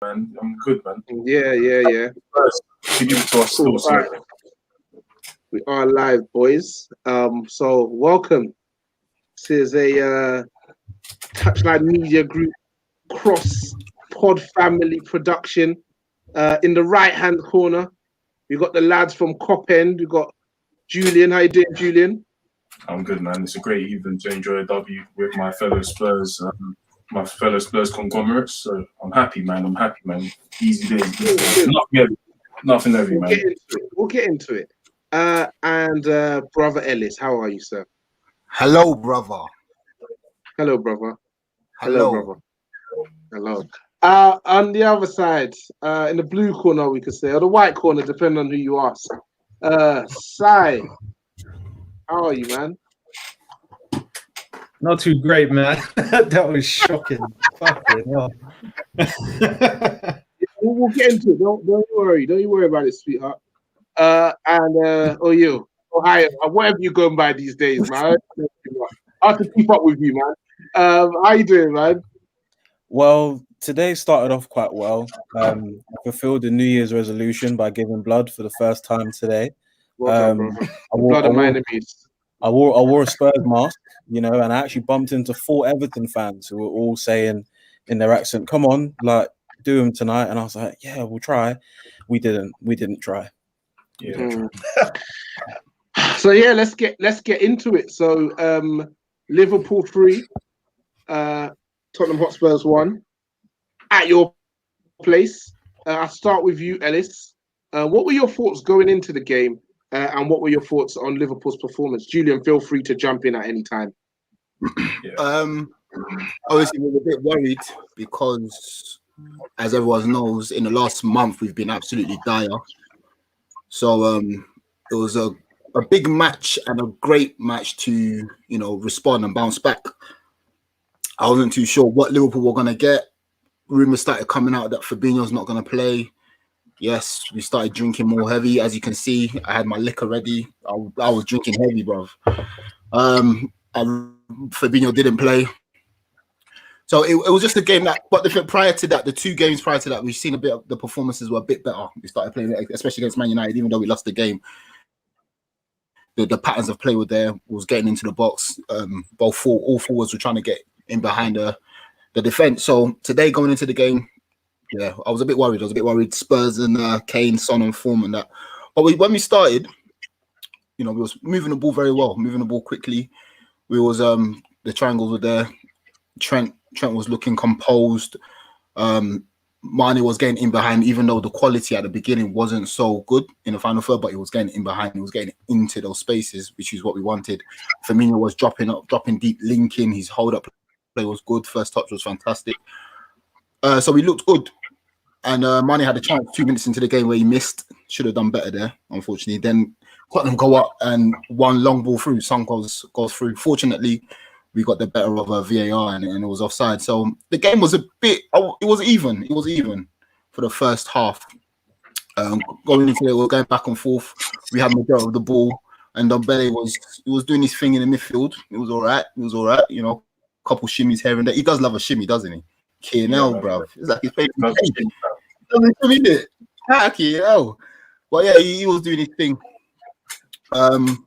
man. I'm good, man. Yeah. First, you give it to us still, so. Right. We are live, boys. So welcome. This is a Touchline Media Group cross pod family production. In the right-hand corner, we got the lads from Cop End. We got Julian. How you doing, Julian? I'm good, man. It's a great evening to enjoy a W with my fellow Spurs, conglomerates. So I'm happy, man. Easy days. Nothing heavy, man. We'll get into it. And brother Ellis, how are you, sir? Hello, brother. Hello, brother. Hello. Brother. Hello. On the other side, in the blue corner, we could say, or the white corner, depending on who you ask. Sai, how are you, man? Not too great, man. That was shocking. Fucking hell. We'll get into it. Don't you worry about it, sweetheart. You, Ohio, whatever you're going by these days, man. I have to keep up with you, man. How you doing, man? Well, today started off quite well. I fulfilled the New Year's resolution by giving blood for the first time today. Well done, I wore a Spurs mask, and I actually bumped into 4 Everton fans who were all saying in their accent, "Come on, like do them tonight." And I was like, "Yeah, we'll try." We didn't try. Yeah. So yeah, let's get into it. So Liverpool 3, Tottenham Hotspurs 1 at your place. I'll start with you, Ellis. What were your thoughts going into the game, and what were your thoughts on Liverpool's performance? Julian, feel free to jump in at any time. Obviously, we were a bit worried because, as everyone knows, in the last month we've been absolutely dire. So it was a big match and a great match to respond and bounce back. I wasn't too sure what Liverpool were going to get. Rumours started coming out that Fabinho's not going to play. Yes, we started drinking more heavy. As you can see, I had my liquor ready. I was drinking heavy, bruv. And Fabinho didn't play. So it was just a game prior to that, the 2 games prior to that, we've seen a bit of the performances were a bit better. We started playing, especially against Man United, even though we lost the game. The patterns of play were there, was getting into the box. All forwards were trying to get in behind the defense. So today, going into the game, yeah, I was a bit worried. Spurs and Kane, Son and form and that. But when we started, we was moving the ball very well, moving the ball quickly. We was the triangles were there. Trent was looking composed. Mane was getting in behind, even though the quality at the beginning wasn't so good in the final third, but he was getting in behind. He was getting into those spaces, which is what we wanted. Firmino was dropping deep, linking. His hold-up play was good. First touch was fantastic. So we looked good. And Mane had a chance 2 minutes into the game where he missed. Should have done better there, unfortunately. Then Tottenham go up and one long ball through. Son goes through. Fortunately, we got the better of a VAR and it was offside. So the game was it was even for the first half. Going into it, we were going back and forth. We had majority of the ball, and Dombele was doing his thing in the midfield. It was all right. Couple shimmies here and there. He does love a shimmy, doesn't he? KNL, bro. It's like his favorite game. But yeah, he was doing his thing. And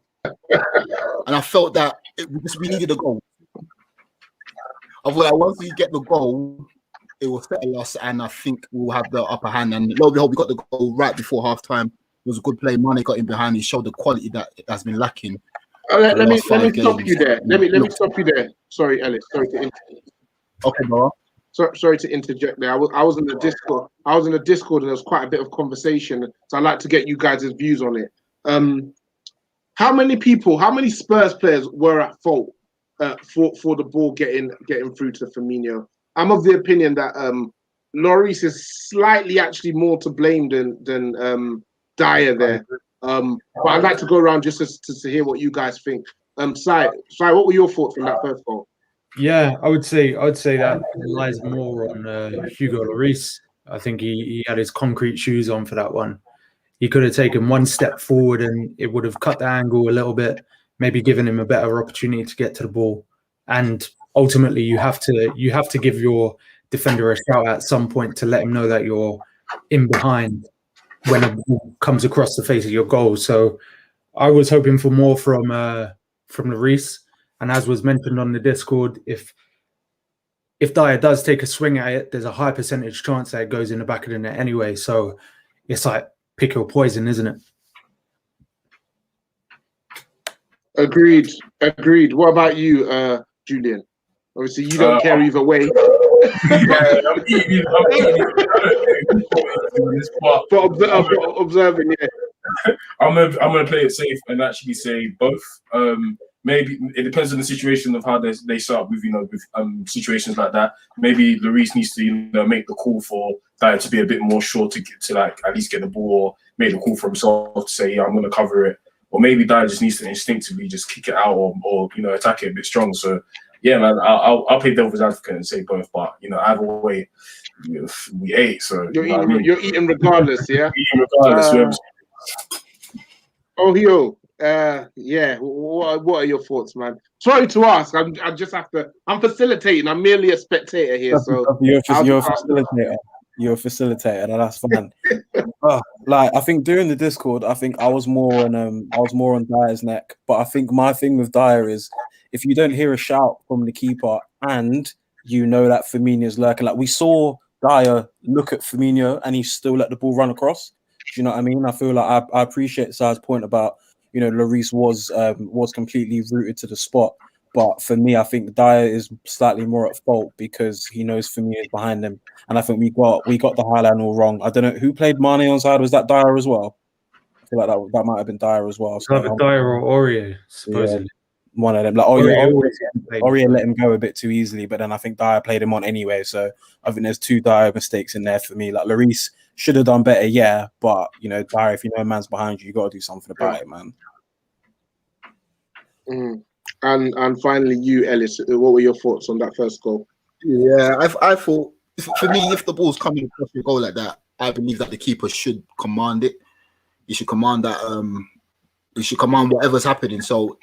I felt that we needed a goal. I thought that once we get the goal, it will settle us, and I think we'll have the upper hand. And lo and behold, we got the goal right before half time. It was a good play. Mane got in behind. He showed the quality that has been lacking. Let me stop you there. Let me stop you there. Sorry, Ellis. Sorry to interject. Okay, bro. Sorry to interject there. I was in the Discord. and there was quite a bit of conversation. So I'd like to get you guys' views on it. How many Spurs players were at fault for the ball getting through to Firmino? I'm of the opinion that Lloris is slightly actually more to blame than Dyer there. But I'd like to go around just to hear what you guys think. Sai, what were your thoughts from that first goal? Yeah, I would say that lies more on Hugo Lloris. I think he had his concrete shoes on for that one. He could have taken one step forward and it would have cut the angle a little bit, maybe given him a better opportunity to get to the ball. And ultimately, you have to give your defender a shout at some point to let him know that you're in behind when a ball comes across the face of your goal. So I was hoping for more from Lloris. And as was mentioned on the Discord, if Dyer does take a swing at it, there's a high percentage chance that it goes in the back of the net anyway. So it's like pick your poison, isn't it? Agreed. What about you, Julian? Obviously, you don't care either way. Yeah, I'm eating. But observing, yeah. I'm gonna play it safe and actually say both. Maybe it depends on the situation of how they start with with situations like that. Maybe Lloris needs to make the call for Dyer to be a bit more sure to like at least get the ball, or make the call for himself to say, yeah, I'm gonna cover it. Or maybe Dyer just needs to instinctively just kick it out or attack it a bit strong. So yeah, man, I'll play devil's advocate and say both. But either way, we ate. So you're eating regardless, yeah. Eating regardless. Ohio, yeah. What are your thoughts, man? Sorry to ask. I just have to. I'm facilitating. I'm merely a spectator here. So you're a facilitator. You're a facilitator, and that's fine. Like I think during the Discord, I think I was more on Dyer's neck. But I think my thing with Dyer is if you don't hear a shout from the keeper and you know that Firmino's lurking, like we saw Dyer look at Firmino and he still let the ball run across. Do you know what I mean? I feel like I appreciate Sai's point about Lloris was completely rooted to the spot. But for me, I think Dyer is slightly more at fault because he knows Firmino is behind him, and I think we got the highline all wrong. I don't know who played Mane on side. Was that Dyer as well? I feel like that might have been Dyer as well. So either Dyer or Aurier, supposedly. Yeah, one of them. Like Aurier let him go a bit too easily, but then I think Dyer played him on anyway. So I think there's two Dyer mistakes in there for me. Like Lloris should have done better, yeah, but Dyer, if you know a man's behind you, you got to do something about it, man. Mm. And finally, you, Ellis, what were your thoughts on that first goal? Yeah, I thought, for me, if the ball's coming across your goal like that, I believe that the keeper should command it. He should command that. He should command whatever's happening. So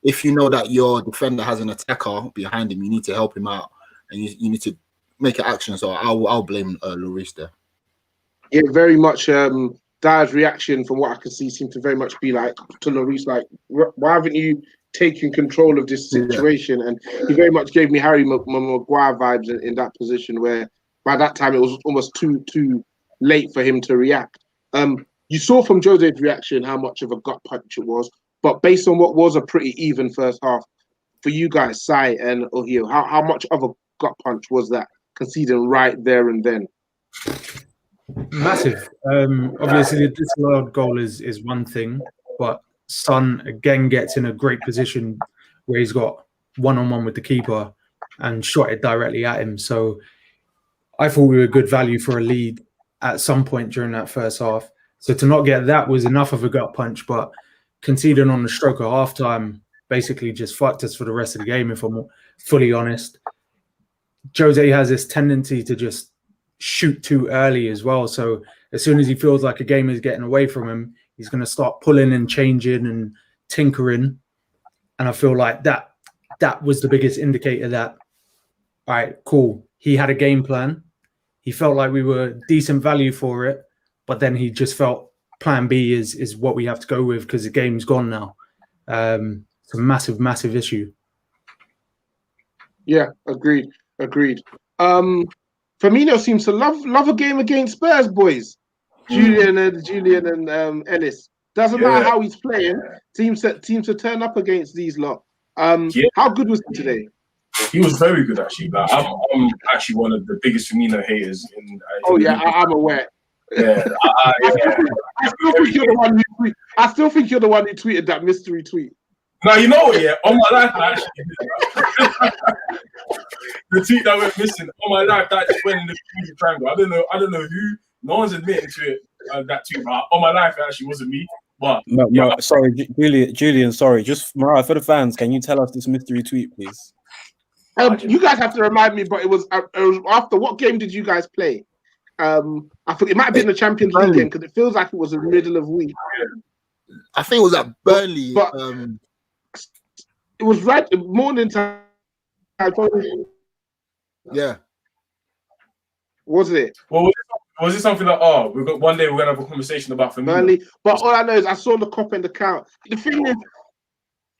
if you know that your defender has an attacker behind him, you need to help him out, and you need to make an action. So I'll blame Lloris there. Yeah, very much. Dyer's reaction, from what I can see, seemed to very much be like to Lloris, like, why haven't you taken control of this situation? And he very much gave me Harry Maguire vibes in that position, where by that time it was almost too late for him to react. You saw from Jose's reaction how much of a gut punch it was, but based on what was a pretty even first half for you guys, Sai and Ohio, how much of a gut punch was that, conceding right there and then? Massive. Obviously, the disallowed goal is one thing, but Son again gets in a great position where he's got one-on-one with the keeper and shot it directly at him. So I thought we were good value for a lead at some point during that first half. So to not get that was enough of a gut punch, but conceding on the stroke of halftime basically just fucked us for the rest of the game, if I'm fully honest. Jose has this tendency to just shoot too early as well. So as soon as he feels like a game is getting away from him, he's going to start pulling and changing and tinkering. And I feel like that was the biggest indicator that, all right, cool. He had a game plan. He felt like we were decent value for it, but then he just felt plan B is what we have to go with because the game's gone now. It's a massive, massive issue. Yeah, agreed. Firmino seems to love a game against Spurs, boys. Julian and Ellis. Doesn't matter how he's playing. Seems to turn up against these lot. How good was he today? He was very good, actually. But I'm actually one of the biggest Firmino haters. I'm aware. Yeah, I still think you're the one who tweeted that mystery tweet. Now you know what? Yeah, on my life, I actually the tweet that went missing. On my life, that just went in the triangle. I don't know who. No one's admitting to it. That tweet, but on my life, it actually wasn't me. But sorry, Julian. Sorry, just Morayo, for the fans. Can you tell us this mystery tweet, please? You guys have to remind me, but it was after what game did you guys play? I think it might have been the Champions League game because it feels like it was the middle of week. I think it was at Burnley. But it was right morning time. Yeah. Was it? Well, was it something like, we got one day we're gonna have a conversation about Firmino? Burnley. But all I know is I saw the cop and the count. The thing is,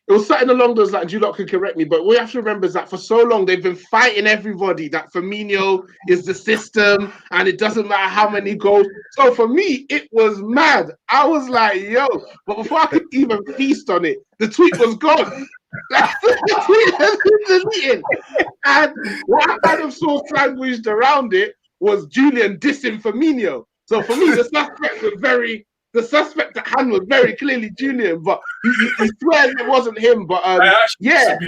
it was something along those lines. You lot can correct me, but what you have to remember is that for so long they've been fighting everybody that Firmino is the system and it doesn't matter how many goals. So for me, it was mad. I was like, yo, but before I could even feast on it, the tweet was gone. The tweet has been deleted. And what I kind of saw sandwiched around it was Julian dissing Firmino. So for me, the suspect at hand was very clearly Julian, but he swears it wasn't him. But yeah,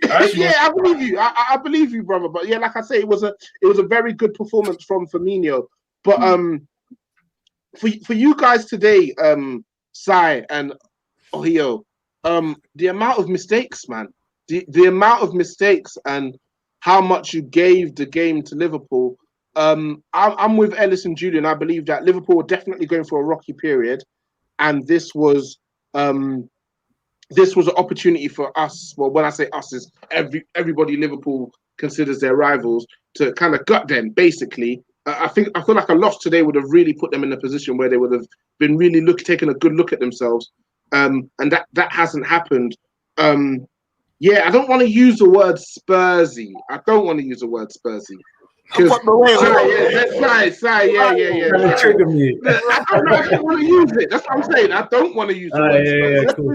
I believe you. I believe you, brother. But yeah, like I say, it was a very good performance from Firmino. But for you guys today, Sai and Ohio, the amount of mistakes, man, the amount of mistakes and how much you gave the game to Liverpool. I'm with Ellis and Julian. I believe that Liverpool were definitely going for a rocky period, and this was an opportunity for us. Well, when I say us, is everybody Liverpool considers their rivals to kind of gut them. Basically, I feel like a loss today would have really put them in a position where they would have been really taking a good look at themselves, and that hasn't happened. Yeah, I don't want to use the word Spursy. Yeah. I don't want to use it. That's what I'm saying. I don't want to use it. Cool.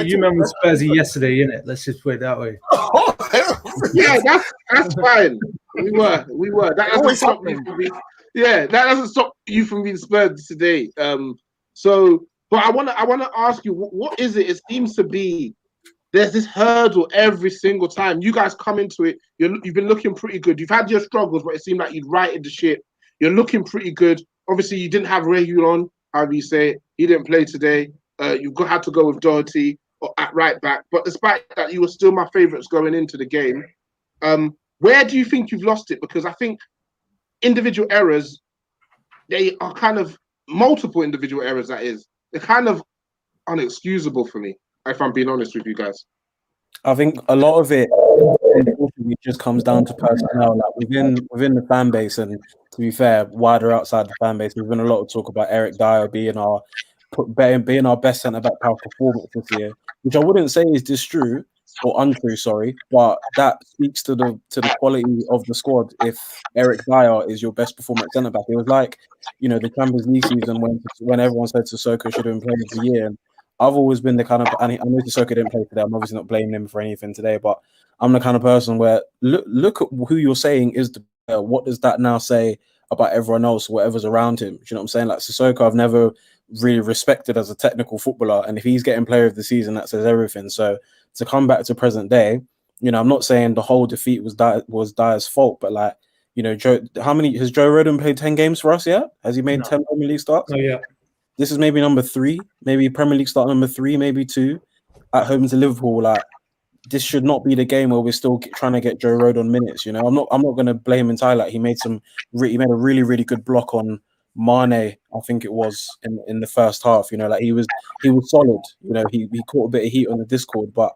You remember Spursy yesterday, innit? Let's just put it that way. Yeah, that's fine. We were. That doesn't stop me from being. Yeah, that doesn't stop you from being Spurs today. But I want to ask you, what is it? It seems to be. There's this hurdle every single time. You guys come into it, you've been looking pretty good. You've had your struggles, but it seemed like you'd righted the ship. You're looking pretty good. Obviously, you didn't have Reguilon, however you say it. He didn't play today. You had to go with Doherty at right back. But despite that, you were still my favourites going into the game. Where do you think you've lost it? Because I think individual errors, they are kind of multiple individual errors, that is. They're kind of unexcusable for me, if I'm being honest with you guys. I think a lot of it just comes down to personnel. Like within the fan base, and to be fair, wider outside the fan base, there's been a lot of talk about Eric Dyer being our best centre back power performance this year, which I wouldn't say is untrue, but that speaks to the quality of the squad. If Eric Dyer is your best performance centre back, it was like the Champions League season when everyone said Sissoko should have been playing of the year. And I've always been the kind of, and I know Sissoko didn't play today. I'm obviously not blaming him for anything today, but I'm the kind of person where look at who you're saying is the player. What does that now say about everyone else, whatever's around him? Do you know what I'm saying? Like Sissoko, I've never really respected as a technical footballer, and if he's getting player of the season, that says everything. So to come back to present day, I'm not saying the whole defeat was Dyer's fault, but like, how many has Joe Rodon played 10 games for us yet? Has he made 10 Premier League starts? Oh yeah. This is maybe number 3, maybe Premier League start number 3, maybe 2 at home to Liverpool. Like, this should not be the game where we're still trying to get Joe Rodon minutes. I'm not going to blame entirely. Like, he made a really, really good block on Mane, I think it was in the first half. Like he was solid. He caught a bit of heat on the Discord, but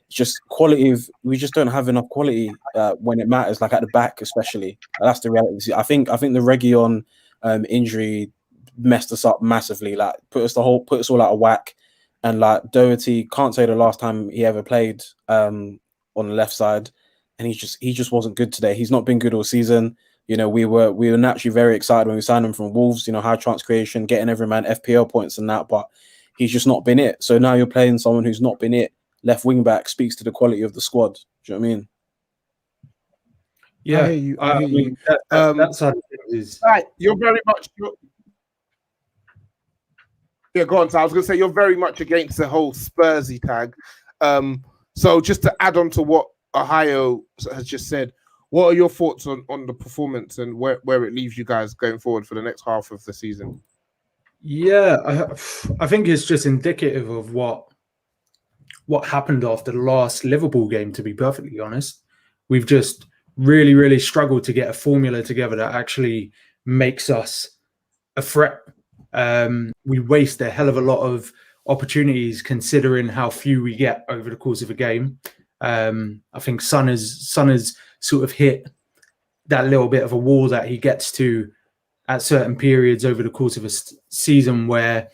it's just quality we just don't have enough quality when it matters, like at the back especially. That's the reality. I think the Reguilon injury messed us up massively, like put us all out of whack. And like Doherty, can't say the last time he ever played on the left side, and he just wasn't good today. He's not been good all season. We were naturally very excited when we signed him from Wolves, high chance creation, getting every man FPL points and that, but he's just not been it. So now you're playing someone who's not been it. Left wing back speaks to the quality of the squad. Do you know what I mean? Yeah, I hear you. That side of things is right. You're very much. Yeah, go on. So I was going to say you're very much against the whole Spursy tag. So just to add on to what Ohio has just said, what are your thoughts on the performance and where it leaves you guys going forward for the next half of the season? Yeah, I think it's just indicative of what happened after the last Liverpool game, to be perfectly honest. We've just really, really struggled to get a formula together that actually makes us a threat. We waste a hell of a lot of opportunities considering how few we get over the course of a game. I think Son has sort of hit that little bit of a wall that he gets to at certain periods over the course of a season where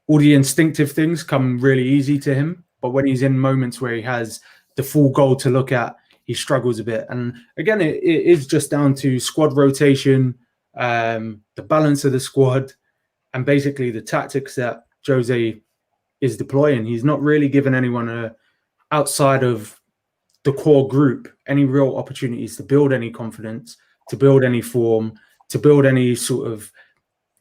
all the instinctive things come really easy to him. But when he's in moments where he has the full goal to look at, he struggles a bit. And again, it is just down to squad rotation, the balance of the squad, and basically the tactics that Jose is deploying. He's not really given anyone outside of the core group any real opportunities to build any confidence, to build any form, to build any sort of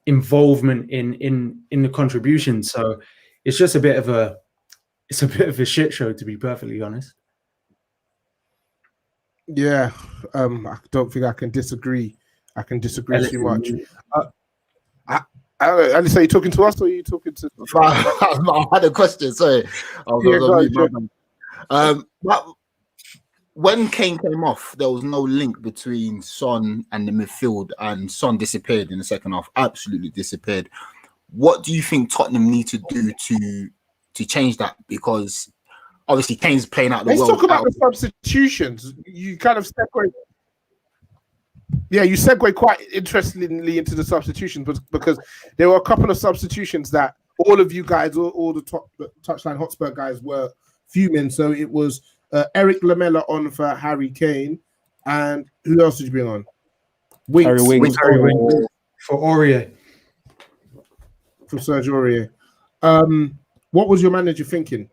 involvement in the contribution. So it's just a bit of a shit show, to be perfectly honest. Yeah, I don't think I can disagree. Too much. Ellis, are you talking to us or are you talking to? I had a question. Sorry, but when Kane came off, there was no link between Son and the midfield, and Son disappeared in the second half. Absolutely disappeared. What do you think Tottenham need to do to change that? Because obviously Kane's playing out the Let's world. talk about the substitutions. You kind of segue. Yeah, you segue quite interestingly into the substitutions, because there were a couple of substitutions that all of you guys, all the Touchline Hotspur guys were fuming. So it was Eric Lamela on for Harry Kane, and who else did you bring on? Harry Winks for Aurier. For Serge Aurier. What was your manager thinking?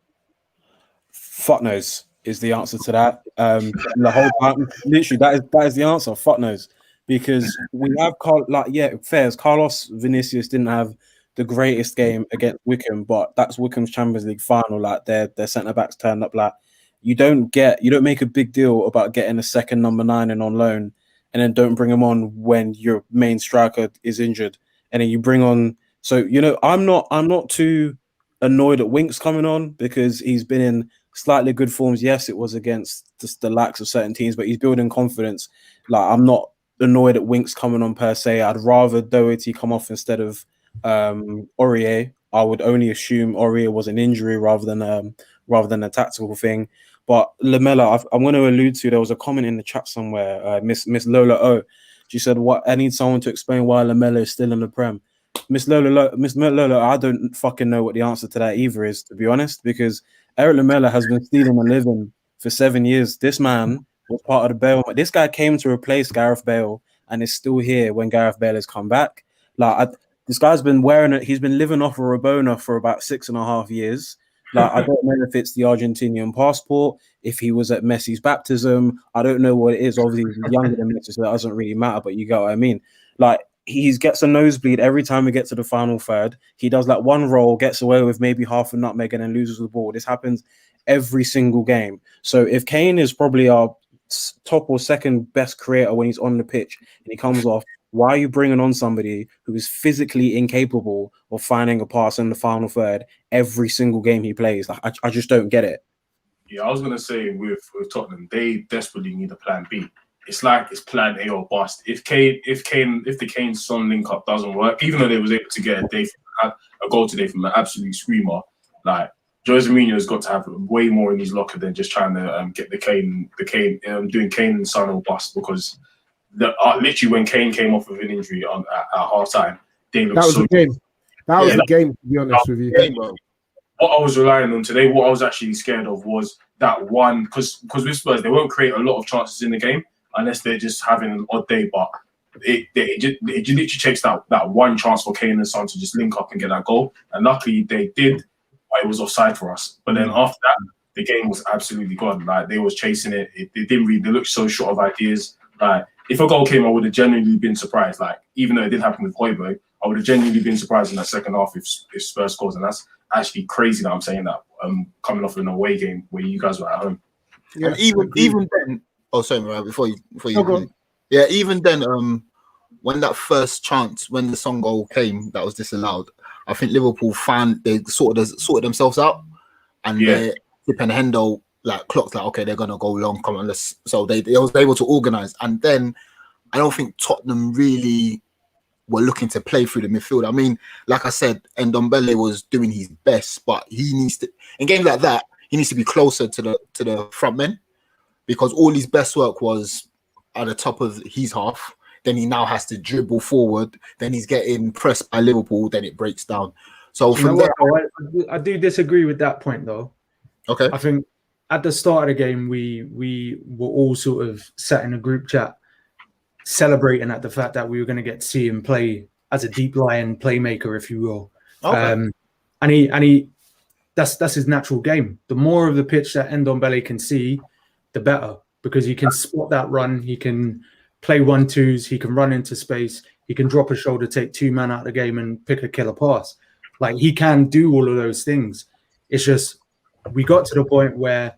Fuck knows is the answer to that. The whole time, literally, that is the answer. Fuck knows, because we have Carlos Vinicius didn't have the greatest game against Wickham, but that's Wickham's Champions League final. Like their centre backs turned up. Like you don't make a big deal about getting a second number 9 in on loan, and then don't bring him on when your main striker is injured, and then you bring on. So I'm not too annoyed at Winks coming on, because he's been in slightly good forms. Yes, it was against just the lacks of certain teams, but he's building confidence. Like I'm not annoyed at Winks coming on per se. I'd rather Doherty come off instead of Aurier. I would only assume Aurier was an injury rather than a tactical thing. But Lamela, I'm going to allude to. There was a comment in the chat somewhere. Miss Lola O, she said, "What? I need someone to explain why Lamela is still in the Prem." Miss Lola, I don't fucking know what the answer to that either is, to be honest, because Eric Lamela has been stealing a living for 7 years. This man was part of the Bale. This guy came to replace Gareth Bale and is still here when Gareth Bale has come back. This guy's been wearing it. He's been living off a Rabona for about 6.5 years. I don't know if it's the Argentinian passport, if he was at Messi's baptism. I don't know what it is. Obviously, he's younger than Messi, so that doesn't really matter, but you get what I mean. He gets a nosebleed every time we get to the final third. He does one roll, gets away with maybe half a nutmeg, and then loses the ball. This happens every single game. So if Kane is probably our top or second best creator when he's on the pitch and he comes off, why are you bringing on somebody who is physically incapable of finding a pass in the final third every single game he plays? I just don't get it. Yeah, I was going to say with Tottenham, they desperately need a plan B. It's plan A or bust. If the Kane-Son link-up doesn't work, even though they was able to get a goal today from an absolute screamer, Jose Mourinho's got to have way more in his locker than just trying to get the Kane doing Kane and Son or bust, because literally when Kane came off of an injury at half time, they looked a game. That was a game, to be honest with you. What I was relying on today, what I was actually scared of was that one, because with Spurs, they won't create a lot of chances in the game unless they're just having an odd day, but it literally takes that one chance for Kane and Son to just link up and get that goal. And luckily they did, but it was offside for us. But then after that, the game was absolutely gone. They was chasing it. They looked so short of ideas. If a goal came, I would have genuinely been surprised. Even though it did happen with Højbjerg, I would have genuinely been surprised in that second half if Spurs scores. And that's actually crazy that I'm saying that, coming off an away game where you guys were at home. Yeah, and even then. Oh, sorry, Morayo, before you. Yeah, even then, when that first chance, when the Son goal came, that was disallowed. I think Liverpool they sorted themselves out, and they and Hendo clocked okay, they're gonna go long. Come on, so they was able to organize, and then I don't think Tottenham really were looking to play through the midfield. I mean, like I said, Ndombele was doing his best, but he needs to, in games like that, he needs to be closer to the front men, because all his best work was at the top of his half. Then he now has to dribble forward. Then he's getting pressed by Liverpool. Then it breaks down. So Do you know from there, what? I do disagree with that point, though. okay, I think at the start of the game, we were all sort of sat in a group chat celebrating at the fact that we were going to get to see him play as a deep lying playmaker, if you will. okay. And he that's his natural game. The more of the pitch that Ndombele can see, the better, because he can spot that run, he can play 1-2s, he can run into space, he can drop a shoulder, take two man out of the game and pick a killer pass. Like, he can do all of those things. It's just we got to the point where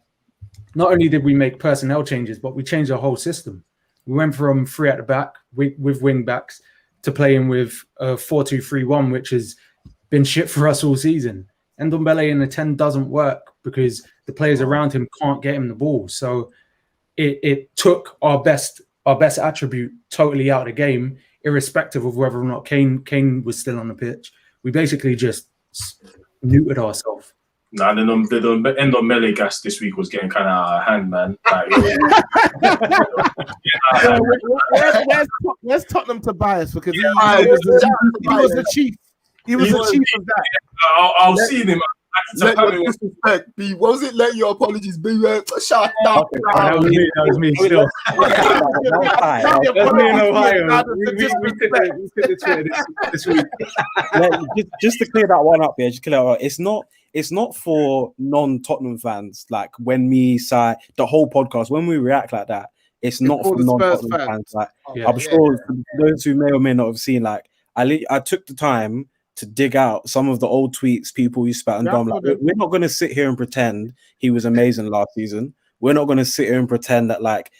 not only did we make personnel changes, but we changed our whole system. We went from 3 at the back with wing backs to playing with a 4-2-3-1, which has been shit for us all season. Ndombele in the 10 doesn't work because the players around him can't get him the ball. So it took our best attribute totally out of the game, irrespective of whether or not Kane was still on the pitch. We basically just neutered ourselves. Nah, the Ndombele gas this week was getting kind of out of hand, man. Like, where's Tottenham to buy us? Because he was the chief. He was the chief of that. I'll see him. Let your disrespect be. What was it? Let your apologies be. Shut up. That was me still. That's me in Ohio. We took the Twitter this week. Just to clear that one up here, it's not for non-Tottenham fans. Like, when we say the whole podcast, when we react like that, it's not for non-Tottenham fans. Like, I'm sure for those who may or may not have seen, like, I took the time to dig out some of the old tweets people used to spat and dumb. Like, we're not going to sit here and pretend he was amazing last season. We're not going to sit here and pretend that, like,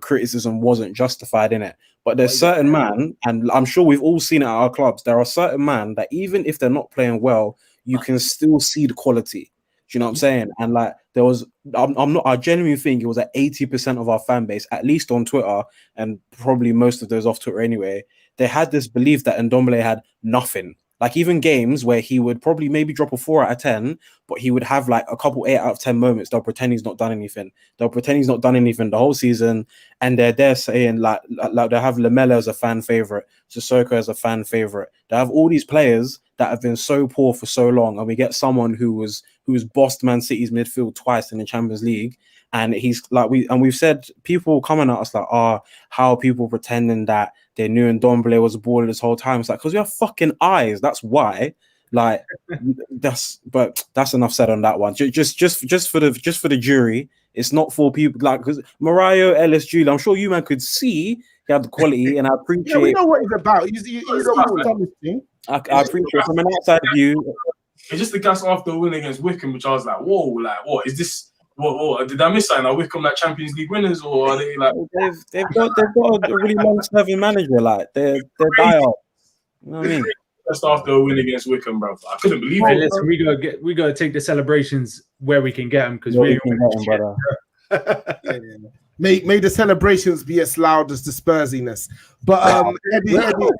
criticism wasn't justified in it. But there's certain man, and I'm sure we've all seen it at our clubs, there are certain man that even if they're not playing well, you can still see the quality. Do you know what I'm saying? And like, I genuinely think it was at 80% of our fan base, at least on Twitter, and probably most of those off Twitter anyway, they had this belief that Ndombele had nothing. Like, even games where he would probably maybe drop a 4 out of 10, but he would have like a couple 8 out of 10 moments. They'll pretend he's not done anything. They'll pretend he's not done anything the whole season. And they're there saying like they have Lamela as a fan favorite, Sissoko as a fan favorite. They have all these players that have been so poor for so long. And we get someone who was bossed Man City's midfield twice in the Champions League. And he's like, we've said, people coming at us like, how are people pretending that they knew Ndombele was a baller this whole time? It's like, because we have fucking eyes. That's why. Like, that's enough said on that one. Just for the jury. It's not for people like, because Morayo, Ellis, Julian, I'm sure you man could see he had the quality, and I appreciate. Yeah, we know what he's about. He's done this thing. I appreciate from an outside view. It's just the gas after a win against Wickham, which I was like, whoa, like, what is this? What did I miss something? Are Wickham like Champions League winners, or are they like? They've got a really long-serving manager. Like, they're dire. You know what I mean? Just after a win against Wickham, bro, I couldn't believe it. Listen, we gotta take the celebrations where we can get them, because we can get them, brother. May the celebrations be as loud as the Spursiness. But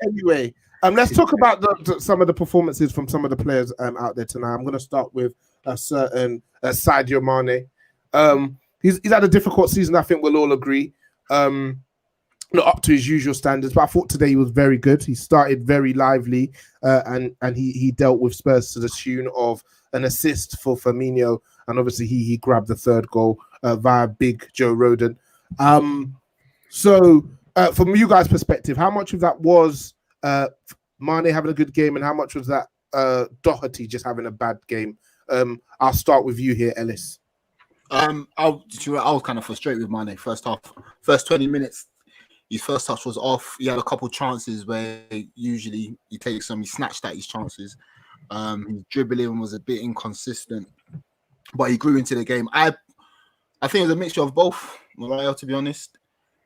anyway, let's talk about some of the performances from some of the players out there tonight. I'm going to start with a certain Sadio Mane. He's had a difficult season, I think we'll all agree. Not up to his usual standards, but I thought today he was very good. He started very lively, and he dealt with Spurs to the tune of an assist for Firmino, and obviously he grabbed the third goal via Big Joe Rodon. So from you guys' perspective, how much of that was Mane having a good game, and how much was that Doherty just having a bad game? I'll start with you here, Ellis. I was kind of frustrated with Mane first half. First 20 minutes, his first touch was off. He had a couple chances where usually he takes them, he snatched at his chances. His dribbling was a bit inconsistent, but he grew into the game. I think it was a mixture of both, Morayo, to be honest.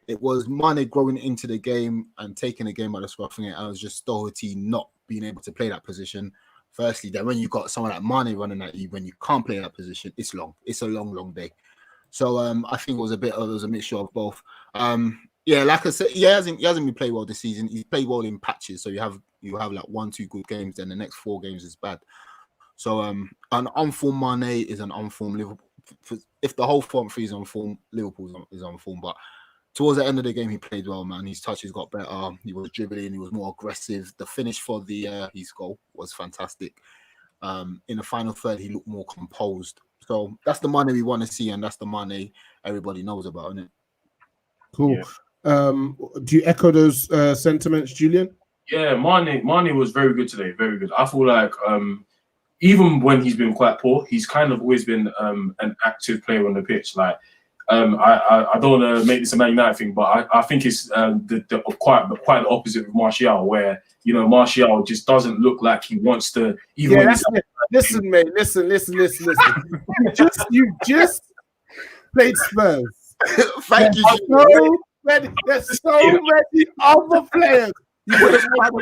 It was Mane growing into the game and taking the game by the scruff of it. I was just Doherty not being able to play that position. Firstly, then when you got someone like Mane running at you, when you can't play that position, it's long. It's a long, long day. So I think it was a mixture of both. Yeah, like I said, he hasn't been playing well this season. He's played well in patches. So you have like 1-2 good games, then the next 4 games is bad. So an unformed Mane is an unformed Liverpool. If the whole front three is on form, Liverpool is on form. But towards the end of the game, he played well, man. His touches got better. He was dribbling. He was more aggressive. The finish for his goal was fantastic. In the final third, he looked more composed. So that's the money we want to see, and that's the money everybody knows about, isn't it? Cool. Yeah. Do you echo those sentiments, Julian? Yeah, Mane was very good today. Very good. I feel like even when he's been quite poor, he's kind of always been an active player on the pitch. Like, I don't want to make this a Man United thing, but I think it's quite the opposite with Martial, where Martial just doesn't look like he wants to. Even listen, mate. Listen. You just played Spurs. Thank you. There's so many other players. I'm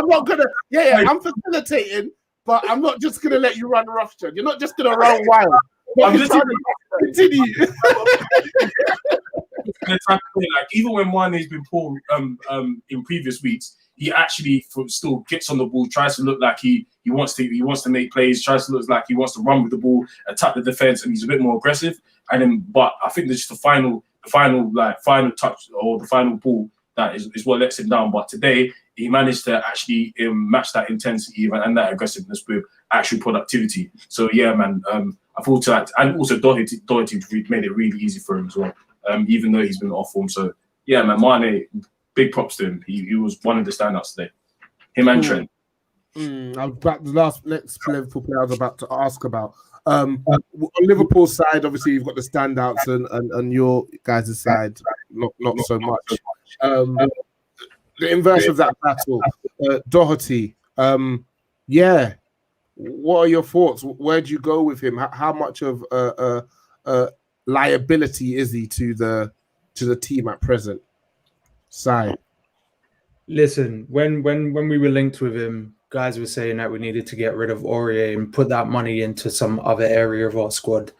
not gonna. Yeah, I'm facilitating, but I'm not just gonna let you run roughshod. You're not just gonna run wild. I'm just trying to continue. Like, even when Mane's been poor in previous weeks, he actually still gets on the ball, tries to look like he wants to make plays, tries to look like he wants to run with the ball, attack the defense, and he's a bit more aggressive. But I think there's just the final touch or the final ball that is what lets him down. But today he managed to actually match that intensity and that aggressiveness with actual productivity. So yeah, man, I thought that, and also Doherty made it really easy for him as well, even though he's been off form. So yeah, man, Mane, big props to him. He was one of the standouts today. Him and Trent. I was about the next Liverpool player I was about to ask about. On Liverpool's side, obviously you've got the standouts, and your guys' side, not so much. The inverse of that battle, Doherty. Yeah, what are your thoughts? Where do you go with him? How much of a liability is he to the team at present? Sai. Listen, when we were linked with him, guys were saying that we needed to get rid of Aurier and put that money into some other area of our squad.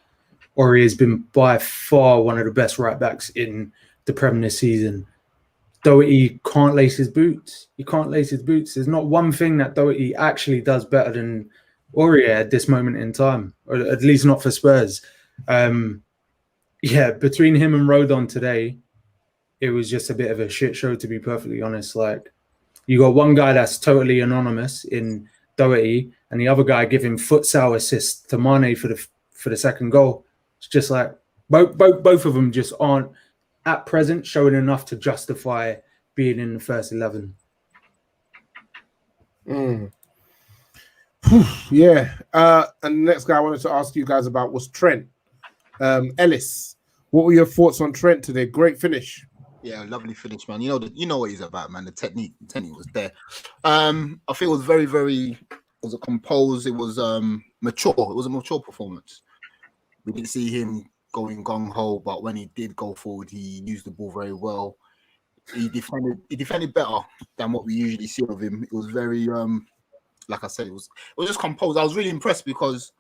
Aurier has been by far one of the best right backs in the Prem this season. Doherty can't lace his boots. He can't lace his boots. There's not one thing that Doherty actually does better than Aurier at this moment in time, or at least not for Spurs. Yeah, between him and Rodon today, it was just a bit of a shit show, to be perfectly honest. Like, you got one guy that's totally anonymous in Doherty, and the other guy giving futsal assists to Mane for the second goal. It's just like both of them just aren't at present showing enough to justify being in the first 11. Yeah. And the next guy I wanted to ask you guys about was Trent. Ellis, what were your thoughts on Trent today? Great finish. Yeah, lovely finish, man. You know what he's about, man. The technique was there. I think it was very, very. It was a composed. It was mature. It was a mature performance. We didn't see him going gung ho, but when he did go forward, he used the ball very well. He defended better than what we usually see of him. It was very, like I said, it was just composed. I was really impressed because,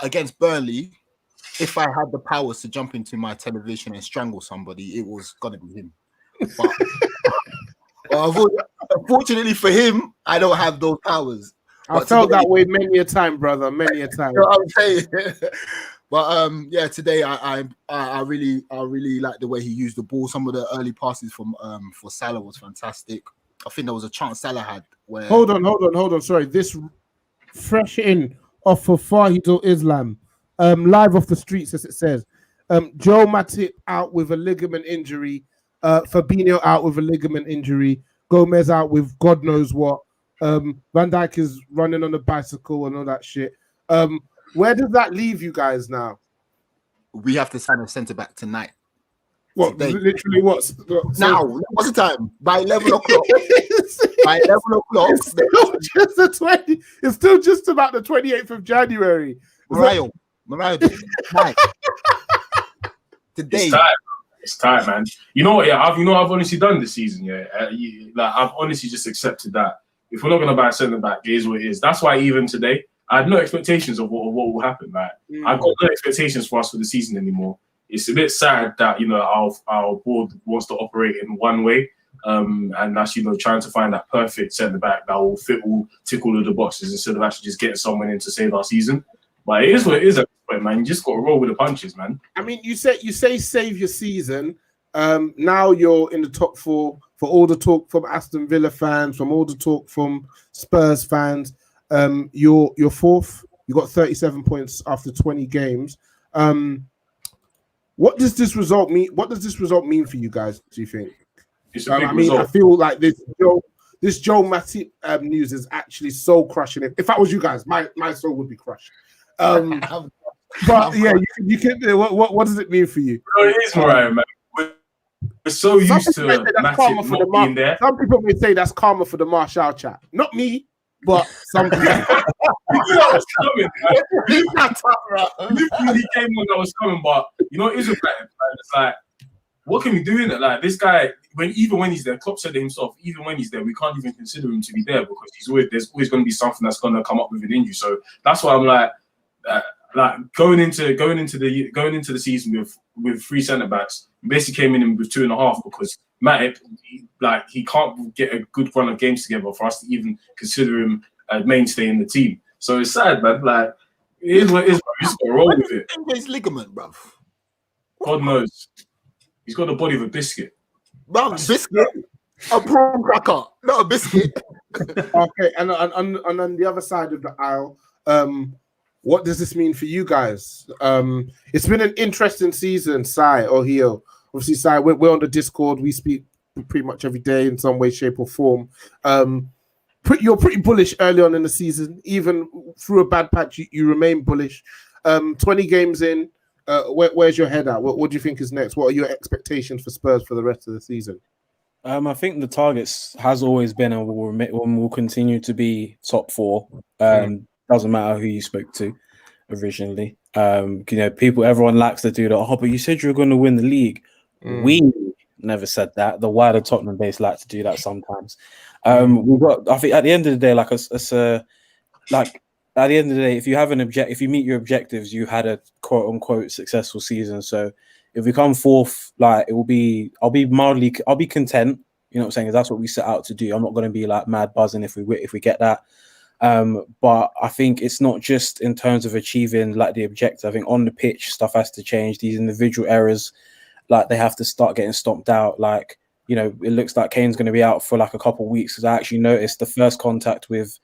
against Burnley, if I had the powers to jump into my television and strangle somebody, it was gonna be him. But unfortunately for him, I don't have those powers. I felt that way many a time, brother. Many a time. You know what I'm saying? But yeah, today I really like the way he used the ball. Some of the early passes from for Salah was fantastic. I think there was a chance Salah had where. Hold on. Sorry, this fresh in off of Fahidul Islam. Live off the streets, as it says. Joe Matip out with a ligament injury. Fabinho out with a ligament injury. Gomez out with God knows what. Van Dijk is running on a bicycle and all that shit. Where does that leave you guys now? We have to sign a centre back tonight. What? Today. Literally what? Now, what's the time? By 11 o'clock. By 11 o'clock. It's still just about the 28th of January. Morayo, tonight. Today. It's time, man. You know what? Yeah, I've honestly done this season. Yeah, I've honestly just accepted that if we're not gonna buy a centre back, it is what it is. That's why even today, I had no expectations of what will happen. Like, I've got no expectations for us for the season anymore. It's a bit sad that our board wants to operate in one way, and that's trying to find that perfect centre back that will tick all of the boxes instead of actually just getting someone in to save our season. But it is what it is at this point, man. You just got to roll with the punches, man. I mean, you say save your season. Now you're in the top 4 for all the talk from Aston Villa fans, from all the talk from Spurs fans. You're 4th. You got 37 points after 20 games. What does this result mean? What does this result mean for you guys? Do you think? It's a big result. I feel like this Joe Matip news is actually so crushing it. If I was you guys, my soul would be crushed. But yeah, you can. What does it mean for you? No, it is Morayo, man. We're so used to Matip not being there. Some people may say that's karma for the Marshall chat. Not me, but some people. You knew that was coming. He came on that was coming, but you know, it is a fact. It's like, what can we do in it? Like this guy, even when he's there, Klopp said it himself. Even when he's there, we can't even consider him to be there because there's always going to be something that's going to come up with an injury. So that's why I'm like going into the season with 3 centre backs. Basically came in with 2.5 because Matip, he can't get a good run of games together for us to even consider him a mainstay in the team. So it's sad, man. Like it is what it is. You just got to roll with it. His ligament, bruv. God knows. He's got the body of a biscuit. Bruv, biscuit. A prawn cracker, not a biscuit. Okay, and on the other side of the aisle, what does this mean for you guys? It's been an interesting season, Sai or Hio. Obviously, Sai, we're on the Discord. We speak pretty much every day in some way, shape, or form. You're pretty bullish early on in the season. Even through a bad patch, you remain bullish. 20 games in, where's your head at? What do you think is next? What are your expectations for Spurs for the rest of the season? I think the targets has always been and will continue to be top 4. Doesn't matter who you spoke to originally. Everyone likes to do that. Oh, but you said you were going to win the league. We never said that. The wider Tottenham base like to do that sometimes. We've got. I think at the end of the day, at the end of the day, if you meet your objectives, you had a quote unquote successful season. So if we come 4th, I'll be content. You know what I'm saying? 'Cause that's what we set out to do. I'm not going to be mad buzzing if we get that. But I think it's not just in terms of achieving the objective. I think on the pitch, stuff has to change. These individual errors, they have to start getting stomped out. It looks like Kane's going to be out for a couple of weeks because I actually noticed the first contact with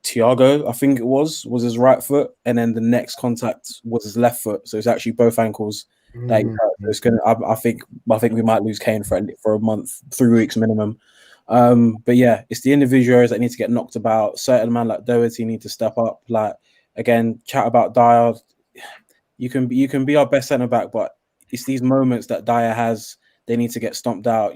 Thiago, I think it was his right foot, and then the next contact was his left foot. So it's actually both ankles that he hurt. So it's gonna. I think we might lose Kane for a month, 3 weeks minimum. But yeah, it's the individuals that need to get knocked about. Certain man like Doherty need to step up. Again, chat about Dyer. You can be our best centre back, but it's these moments that Dyer has. They need to get stomped out.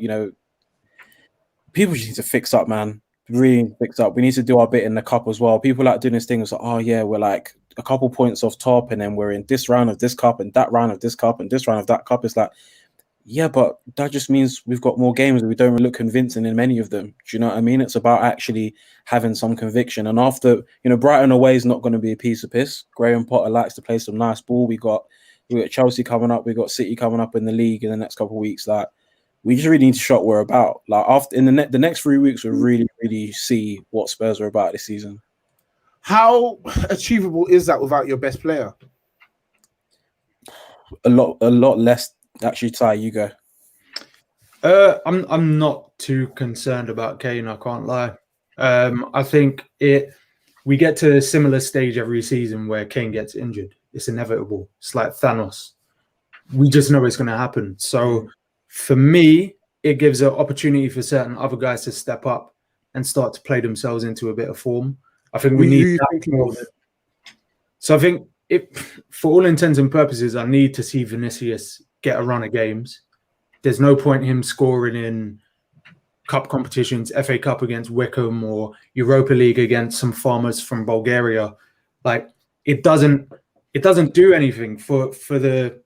People just need to fix up, man. Really fix up. We need to do our bit in the cup as well. People doing this thing. It's oh yeah, we're a couple points off top, and then we're in this round of this cup, and that round of this cup, and this round of that cup. It's yeah, but that just means we've got more games and we don't look convincing in many of them. Do you know what I mean? It's about actually having some conviction. And after, Brighton away is not going to be a piece of piss. Graham Potter likes to play some nice ball. We got Chelsea coming up. We got City coming up in the league in the next couple of weeks. We just really need to show what we're about. After in the next 3 weeks, we'll really, really see what Spurs are about this season. How achievable is that without your best player? A lot less. Actually, Ty, you go. I'm not too concerned about Kane. I can't lie. I think we get to a similar stage every season where Kane gets injured. It's inevitable. It's like Thanos. We just know it's going to happen. So for me, it gives an opportunity for certain other guys to step up and start to play themselves into a bit of form. I think we need that more. So I think for all intents and purposes, I need to see Vinicius get a run of games. There's no point him scoring in cup competitions, FA Cup against Wickham or Europa League against some farmers from Bulgaria. It doesn't do anything for the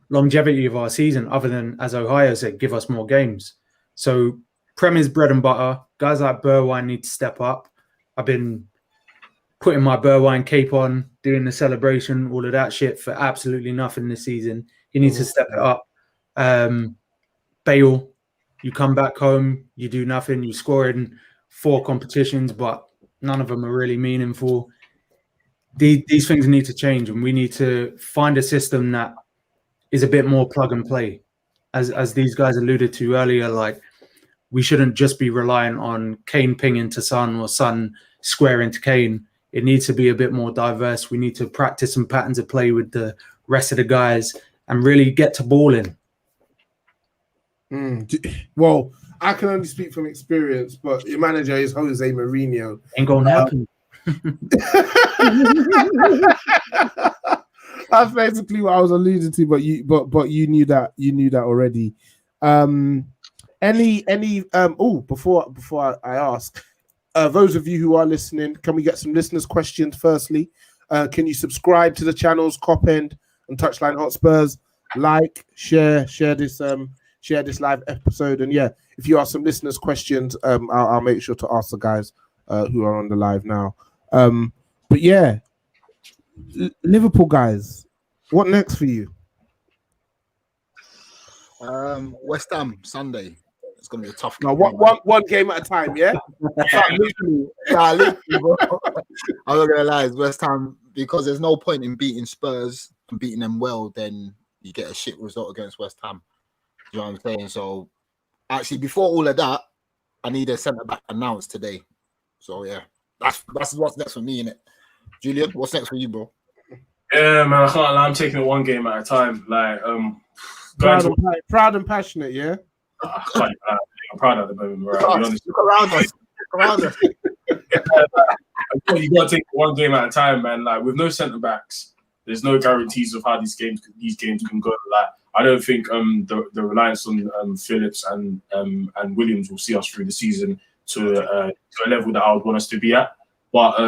longevity of our season other than, as Ohio said, give us more games. So Prem is bread and butter. Guys like Bergwijn need to step up. I've been putting my Bergwijn cape on, doing the celebration, all of that shit for absolutely nothing this season. He needs to step it up. Bale, you come back home, you do nothing. You score in 4 competitions, but none of them are really meaningful. these things need to change, and we need to find a system that is a bit more plug and play. As these guys alluded to earlier, like we shouldn't just be relying on Kane pinging to Son or Son squaring to Kane. It needs to be a bit more diverse. We need to practice some patterns of play with the rest of the guys and really get to balling. Well, I can only speak from experience, but your manager is Jose Mourinho. Ain't gonna happen. That's basically what I was alluding to, but you knew that already. Before I ask, those of you who are listening, can we get some listeners' questions firstly? Can you subscribe to the channels Cop End and Touchline Hotspurs? Like, share this live episode, and yeah, if you ask some listeners' questions, I'll make sure to ask the guys who are on the live now. But yeah, Liverpool guys, what next for you? West Ham Sunday. It's gonna be a tough No, game. one game at a time, yeah. Literally, bro. I'm not gonna lie, it's West Ham, because there's no point in beating Spurs and beating them well, then you get a shit result against West Ham. You know what I'm saying? So actually, before all of that, I need a centre back announced today. So yeah, that's what's next for me, innit? Julian, what's next for you, bro? Yeah, man, I can't lie. I'm taking it one game at a time. Like, proud and passionate, yeah. I'm proud at the moment, bro. I'll be honest. Look around us. You gotta take it one game at a time, man. Like, with no centre backs, there's no guarantees of how these games can go. Like, I don't think the reliance on Phillips and Williams will see us through the season to a level that I would want us to be at. But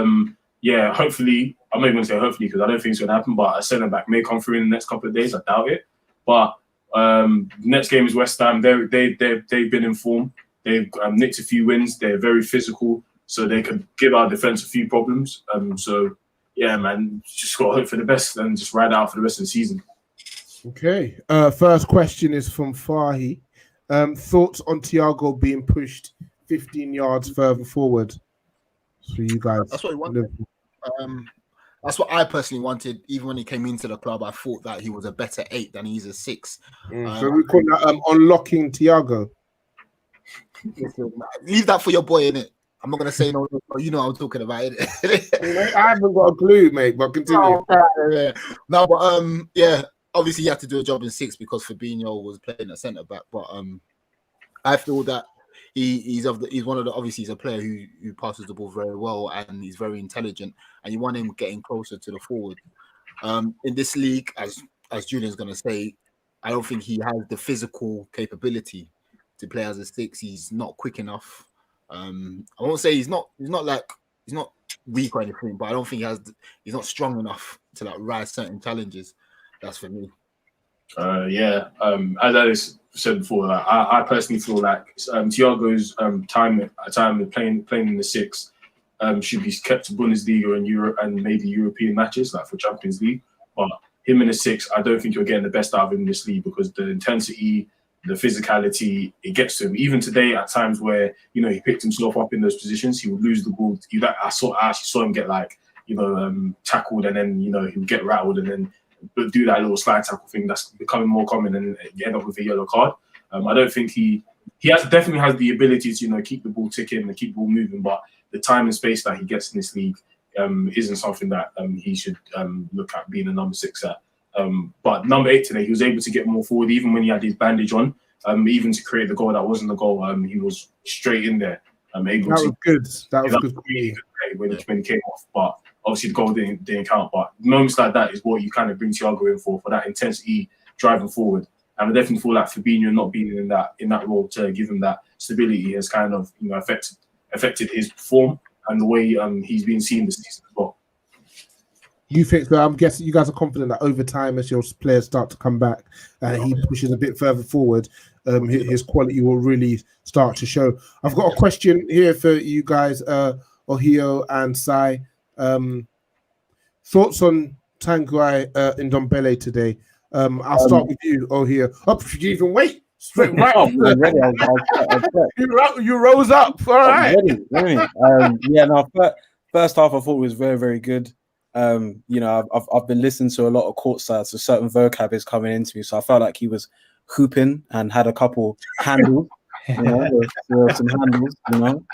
yeah, hopefully, I'm not even going to say hopefully because I don't think it's going to happen, but a centre-back may come through in the next couple of days. I doubt it. But next game is West Ham. They've been in form. They've nicked a few wins. They're very physical, so they could give our defence a few problems. So, yeah, man, just got to hope for the best and just ride out for the rest of the season. Okay. First question is from Fahi. Thoughts on Thiago being pushed 15 yards further forward? For you guys. That's what he wanted. That's what I personally wanted. Even when he came into the club, I thought that he was a better 8 than he's a 6. So we call that unlocking Thiago. Leave that for your boy, innit? I'm not gonna say no. You know what I'm talking about, innit? I haven't got a clue, mate. But continue. No, but yeah. Obviously, he had to do a job in 6 because Fabinho was playing at centre back. But I feel that he's one of the, obviously he's a player who passes the ball very well and he's very intelligent, and you want him getting closer to the forward. In this league, as Julian's gonna say, I don't think he has the physical capability to play as a 6. He's not quick enough. I won't say he's not weak or anything, but I don't think he's not strong enough to like rise certain challenges. That's for me. Yeah. As Ellis said before, like, I personally feel like Thiago's time playing in the 6 should be kept to Bundesliga and Europe and maybe European matches, like for Champions League. But him in the 6, I don't think you're getting the best out of him in this league because the intensity, the physicality, it gets to him. Even today, at times where he picked himself up in those positions, he would lose the ball. I actually saw him get tackled, and then he would get rattled, and then do that little slide tackle thing that's becoming more common, and you end up with a yellow card. I don't think he definitely has the ability to keep the ball ticking and keep the ball moving, but the time and space that he gets in this league isn't something that he should look at being a number 6 at. But number 8 today, he was able to get more forward even when he had his bandage on, even to create the goal that wasn't the goal. He was straight in there. That was good. That was good when he came off, but obviously the goal didn't count. But moments like that is what you kind of bring Thiago in for that intensity driving forward. And I definitely feel like Fabinho not being in that role to give him that stability has kind of affected his form and the way he's been seen this season as well. You think so? I'm guessing you guys are confident that over time, as your players start to come back and he pushes a bit further forward, his quality will really start to show. I've got a question here for you guys, Ohio and Sai. Thoughts on Tanguy Ndombele today? I'll start with you, Ohio. Oh, you even wait? Straight right. You rose up. All right. Ready. Yeah. No. First half, I thought it was very, very good. You know, I've been listening to a lot of courtside, so certain vocab is coming into me. So I felt like he was hooping and had a couple handles. You know, there were some handles. You know,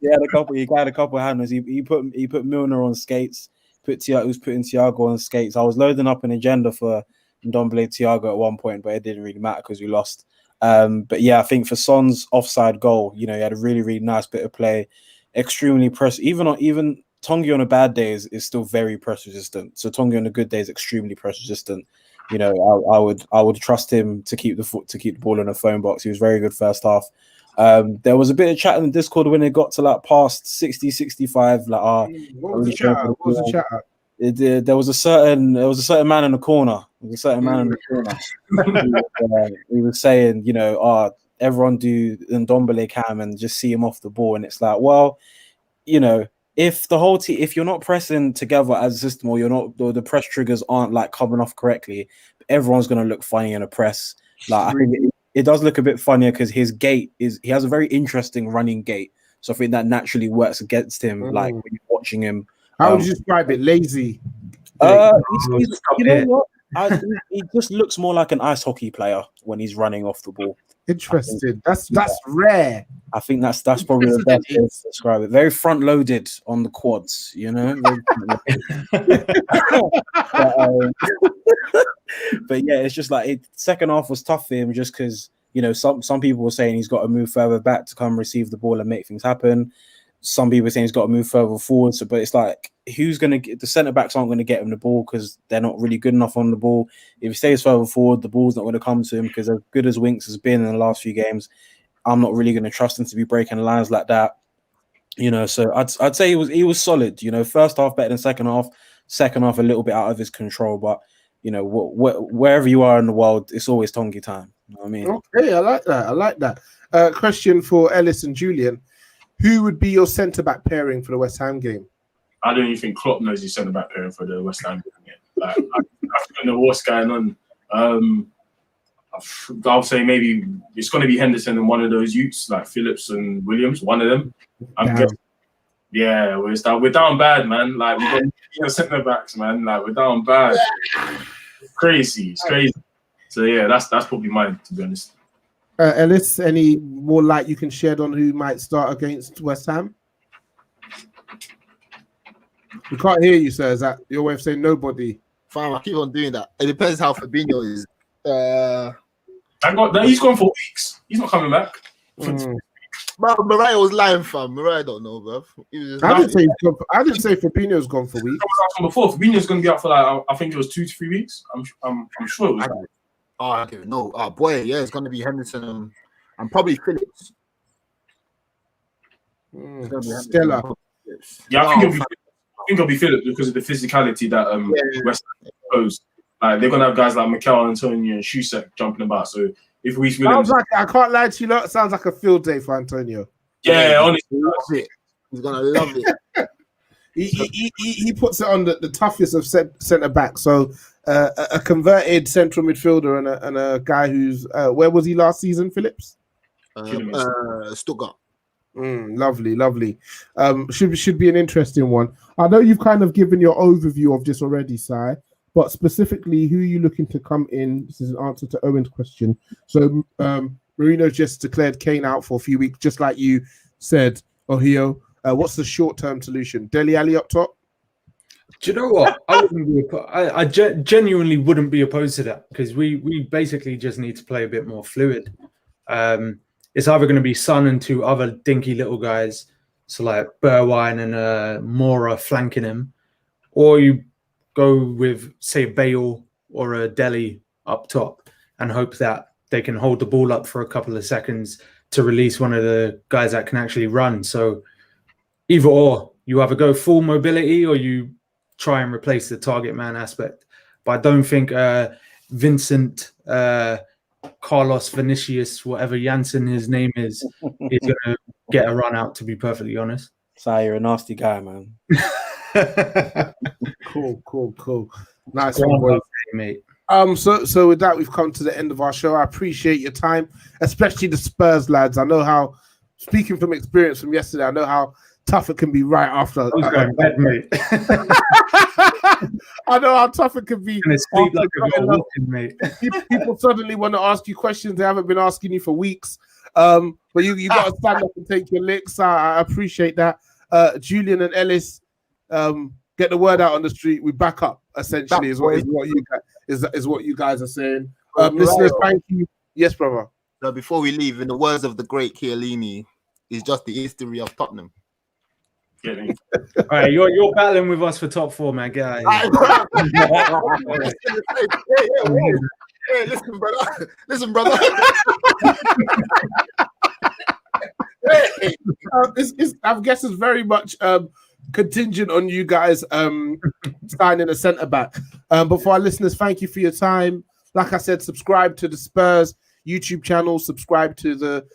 he had a couple handles. He put Milner on skates. He was putting Thiago on skates. I was loading up an agenda for Ndombele Thiago at one point, but it didn't really matter because we lost. But yeah, I think for Son's offside goal, you know, he had a really, really nice bit of play, extremely press. Even Tongi on a bad day is still very press resistant. So Tongi on a good day is extremely press resistant. You know, I would trust him to keep the ball in the phone box. He was very good first half. There was a bit of chat in the Discord when it got to like past 60, 65. Like, what was the chat? There was a certain man in the corner. There was a certain man in the corner. He was saying, you know, everyone do Ndombele cam and just see him off the ball. And it's like, well, you know, if the whole team, if you're not pressing together as a system, or the press triggers aren't like coming off correctly, everyone's gonna look funny in a press. Like, I think it does look a bit funnier because he has a very interesting running gait. So I think that naturally works against him. Like when you're watching him. How would you describe it? Lazy. You know what? He just looks more like an ice hockey player when he's running off the ball. Interesting. That's rare. I think that's probably the best way to describe it. Very front loaded on the quads, you know. But yeah, it's just like second half was tough for him just because, you know, some people were saying he's got to move further back to come receive the ball and make things happen. Some people are saying he's got to move further forward. So, but it's like, who's going to get the centre backs aren't going to get him the ball because they're not really good enough on the ball. If he stays further forward, the ball's not going to come to him because as good as Winks has been in the last few games, I'm not really going to trust him to be breaking lines like that. You know, so I'd say he was solid. You know, first half better than second half a little bit out of his control. But you know, wherever you are in the world, it's always Tongi time. You know what I mean? Okay, I like that. Question for Ellis and Julian. Who would be your centre-back pairing for the West Ham game? I don't even think Klopp knows his centre-back pairing for the West Ham game yet. Like, I don't know what's going on. I'll say maybe it's going to be Henderson and one of those youths, like Phillips and Williams, one of them. Yeah, we're down bad, man. Like, we've got centre-backs, man. Like, we're down bad. It's crazy. So, yeah, that's probably mine, to be honest. Ellis, any more light you can shed on who might start against West Ham? We can't hear you, sir. Is that your way of saying nobody? Fine, I keep on doing that. It depends how Fabinho is. He's gone for weeks. He's not coming back. But Morayo was lying, fam. Morayo don't know, bro. I didn't say Fabinho's gone for weeks. Before Fabinho's going to be out for like I think it was 2 to 3 weeks. I'm sure it was. Okay, no. Oh boy, yeah, it's gonna be Henderson and probably Phillips. Stella. Yeah, I think it'll be Phillips because of the physicality that West Ham posed. Like they're gonna have guys like Mikel Antonio and Shusek jumping about. So if we sounds like, I can't lie to you, lot, it sounds like a field day for Antonio. Yeah, honestly, he's gonna love it. He puts it on the toughest of centre back. So a converted central midfielder and a guy who's where was he last season, Phillips? Stuttgart. Lovely. Should be an interesting one. I know you've kind of given your overview of this already, Si, but specifically, who are you looking to come in? This is an answer to Owen's question. So Marino just declared Kane out for a few weeks, just like you said, Ohio. What's the short-term solution? Dele Alli up top? Do you know what? I genuinely wouldn't be opposed to that because we basically just need to play a bit more fluid. It's either going to be Son and 2 other dinky little guys, so like Bergwijn and Mora flanking him, or you go with, say, Bale or a Dele up top and hope that they can hold the ball up for a couple of seconds to release one of the guys that can actually run. So either or, you either go full mobility or you try and replace the target man aspect. But I don't think Vincent, Carlos Vinicius, whatever Janssen his name is going to get a run out, to be perfectly honest. So you're a nasty guy, man. Cool. Nice one, boy. Mate. So with that, we've come to the end of our show. I appreciate your time, especially the Spurs lads. I know how, speaking from experience from yesterday, I know how tough it can be right after. I was going to bed, mate. I know how tough it can be. Gonna sleep like a walking, mate. People suddenly want to ask you questions they haven't been asking you for weeks. But you got to stand up and take your licks. I appreciate that. Julian and Ellis, get the word out on the street. We back up. Essentially, is what you guys are saying. Listeners, thank you. Yes, brother. So before we leave, in the words of the great Chiellini, it's just the history of Tottenham. All right, you're battling with us for top 4, man. Get out of here. Hey, listen, brother. I guess it's very much contingent on you guys signing a centre back. But for our listeners, thank you for your time. Like I said, subscribe to the Spurs YouTube channel, subscribe to the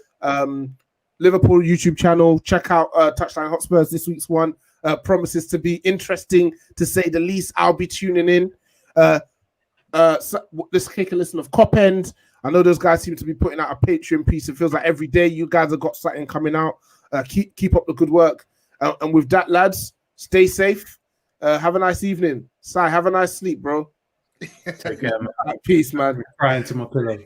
Liverpool YouTube channel. Check out Touchline Hotspurs. This week's one promises to be interesting, to say the least. I'll be tuning in. So let's take a listen of Cop End. I know those guys seem to be putting out a Patreon piece. It feels like every day you guys have got something coming out. Keep up the good work. And with that, lads, stay safe. Have a nice evening. Si, have a nice sleep, bro. Take care, man. Peace, man. Crying to my pillow.